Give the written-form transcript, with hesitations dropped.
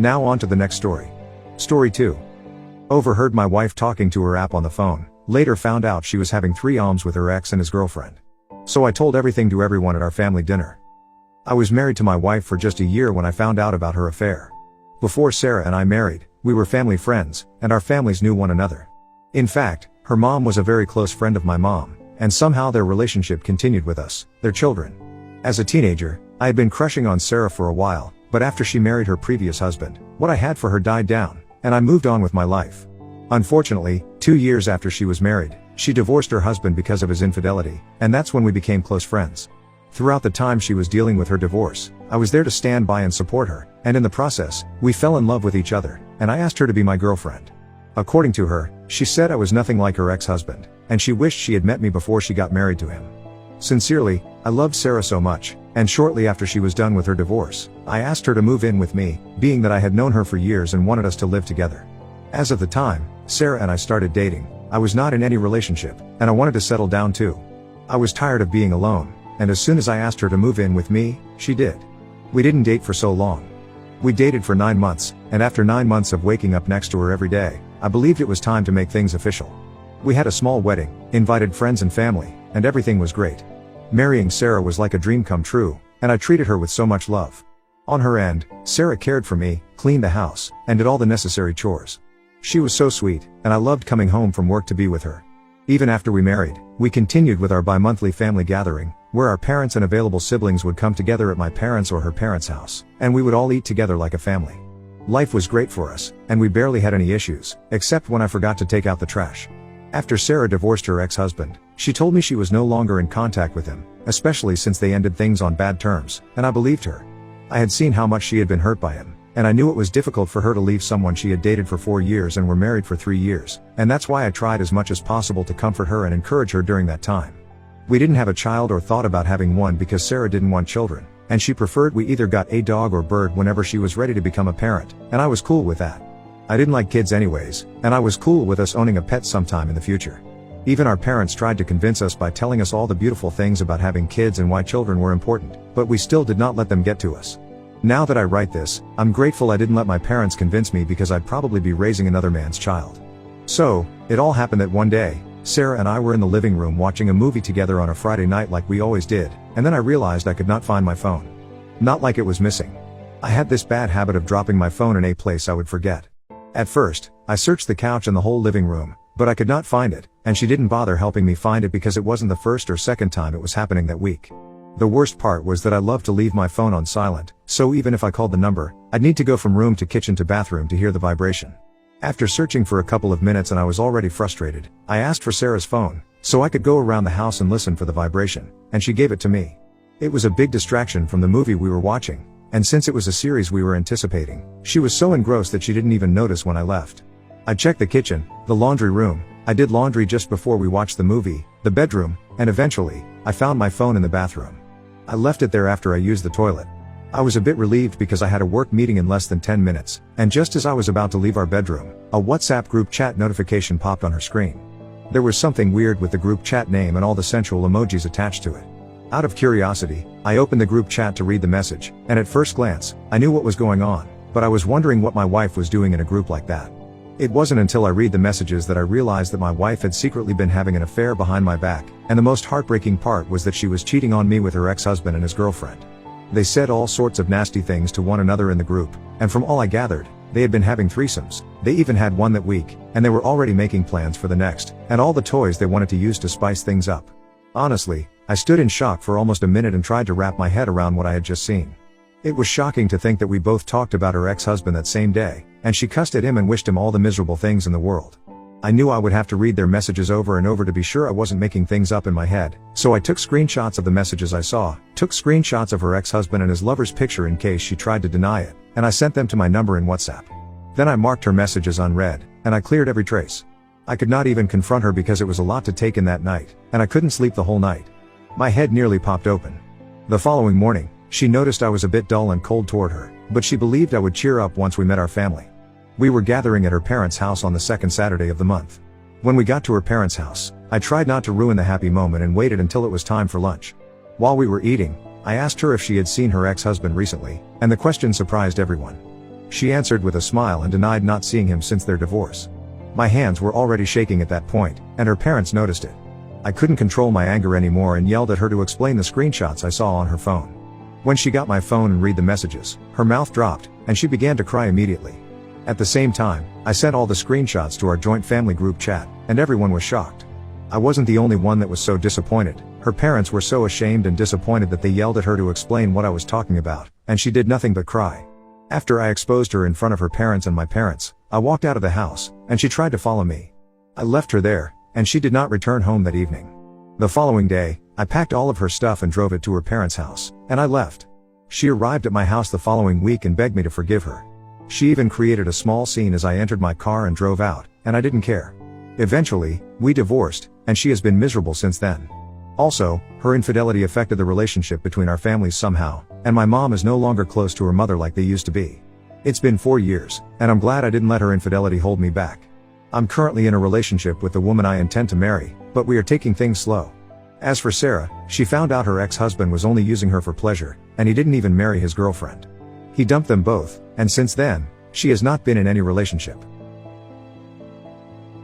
Now on to the next story. Story 2. Overheard my wife talking to her app on the phone, later found out she was having Threeomes with her ex and his girlfriend. So I told everything to everyone at our family dinner. I was married to my wife for just a year when I found out about her affair. Before Sarah and I married, we were family friends, and our families knew one another. In fact, her mom was a very close friend of my mom, and somehow their relationship continued with us, their children. As a teenager, I had been crushing on Sarah for a while, but after she married her previous husband, what I had for her died down, and I moved on with my life. Unfortunately, 2 years after she was married, she divorced her husband because of his infidelity, and that's when we became close friends. Throughout the time she was dealing with her divorce, I was there to stand by and support her, and in the process, we fell in love with each other, and I asked her to be my girlfriend. According to her, she said I was nothing like her ex-husband, and she wished she had met me before she got married to him. Sincerely, I loved Sarah so much, and shortly after she was done with her divorce, I asked her to move in with me, being that I had known her for years and wanted us to live together. As of the time, Sarah and I started dating, I was not in any relationship, and I wanted to settle down too. I was tired of being alone, and as soon as I asked her to move in with me, she did. We didn't date for so long. We dated for 9 months, and after 9 months of waking up next to her every day, I believed it was time to make things official. We had a small wedding, invited friends and family, and everything was great. Marrying Sarah was like a dream come true, and I treated her with so much love. On her end, Sarah cared for me, cleaned the house, and did all the necessary chores. She was so sweet, and I loved coming home from work to be with her. Even after we married, we continued with our bi-monthly family gathering, where our parents and available siblings would come together at my parents' or her parents' house, and we would all eat together like a family. Life was great for us, and we barely had any issues, except when I forgot to take out the trash. After Sarah divorced her ex-husband, she told me she was no longer in contact with him, especially since they ended things on bad terms, and I believed her. I had seen how much she had been hurt by him, and I knew it was difficult for her to leave someone she had dated for 4 years and were married for 3 years, and that's why I tried as much as possible to comfort her and encourage her during that time. We didn't have a child or thought about having one because Sarah didn't want children, and she preferred we either got a dog or bird whenever she was ready to become a parent, and I was cool with that. I didn't like kids anyways, and I was cool with us owning a pet sometime in the future. Even our parents tried to convince us by telling us all the beautiful things about having kids and why children were important, but we still did not let them get to us. Now that I write this, I'm grateful I didn't let my parents convince me because I'd probably be raising another man's child. So, it all happened that one day, Sarah and I were in the living room watching a movie together on a Friday night like we always did, and then I realized I could not find my phone. Not like it was missing. I had this bad habit of dropping my phone in a place I would forget. At first, I searched the couch and the whole living room, but I could not find it, and she didn't bother helping me find it because it wasn't the first or second time it was happening that week. The worst part was that I loved to leave my phone on silent, so even if I called the number, I'd need to go from room to kitchen to bathroom to hear the vibration. After searching for a couple of minutes and I was already frustrated, I asked for Sarah's phone, so I could go around the house and listen for the vibration, and she gave it to me. It was a big distraction from the movie we were watching, and since it was a series we were anticipating, she was so engrossed that she didn't even notice when I left. I checked the kitchen, the laundry room, I did laundry just before we watched the movie, the bedroom, and eventually, I found my phone in the bathroom. I left it there after I used the toilet. I was a bit relieved because I had a work meeting in less than 10 minutes, and just as I was about to leave our bedroom, a WhatsApp group chat notification popped on her screen. There was something weird with the group chat name and all the sensual emojis attached to it. Out of curiosity, I opened the group chat to read the message, and at first glance, I knew what was going on, but I was wondering what my wife was doing in a group like that. It wasn't until I read the messages that I realized that my wife had secretly been having an affair behind my back, and the most heartbreaking part was that she was cheating on me with her ex-husband and his girlfriend. They said all sorts of nasty things to one another in the group, and from all I gathered, they had been having threesomes. They even had one that week, and they were already making plans for the next, and all the toys they wanted to use to spice things up. Honestly, I stood in shock for almost a minute and tried to wrap my head around what I had just seen. It was shocking to think that we both talked about her ex-husband that same day, and she cussed at him and wished him all the miserable things in the world. I knew I would have to read their messages over and over to be sure I wasn't making things up in my head, so I took screenshots of the messages I saw, took screenshots of her ex-husband and his lover's picture in case she tried to deny it, and I sent them to my number in WhatsApp. Then I marked her messages unread, and I cleared every trace. I could not even confront her because it was a lot to take in that night, and I couldn't sleep the whole night. My head nearly popped open. The following morning, she noticed I was a bit dull and cold toward her, but she believed I would cheer up once we met our family. We were gathering at her parents' house on the second Saturday of the month. When we got to her parents' house, I tried not to ruin the happy moment and waited until it was time for lunch. While we were eating, I asked her if she had seen her ex-husband recently, and the question surprised everyone. She answered with a smile and denied not seeing him since their divorce. My hands were already shaking at that point, and her parents noticed it. I couldn't control my anger anymore and yelled at her to explain the screenshots I saw on her phone. When she got my phone and read the messages, her mouth dropped, and she began to cry immediately. At the same time, I sent all the screenshots to our joint family group chat, and everyone was shocked. I wasn't the only one that was so disappointed. Her parents were so ashamed and disappointed that they yelled at her to explain what I was talking about, and she did nothing but cry. After I exposed her in front of her parents and my parents, I walked out of the house, and she tried to follow me. I left her there, and she did not return home that evening. The following day, I packed all of her stuff and drove it to her parents' house, and I left. She arrived at my house the following week and begged me to forgive her. She even created a small scene as I entered my car and drove out, and I didn't care. Eventually, we divorced, and she has been miserable since then. Also, her infidelity affected the relationship between our families somehow, and my mom is no longer close to her mother like they used to be. It's been 4 years, and I'm glad I didn't let her infidelity hold me back. I'm currently in a relationship with the woman I intend to marry, but we are taking things slow. As for Sarah, she found out her ex-husband was only using her for pleasure, and he didn't even marry his girlfriend. He dumped them both, and since then, she has not been in any relationship.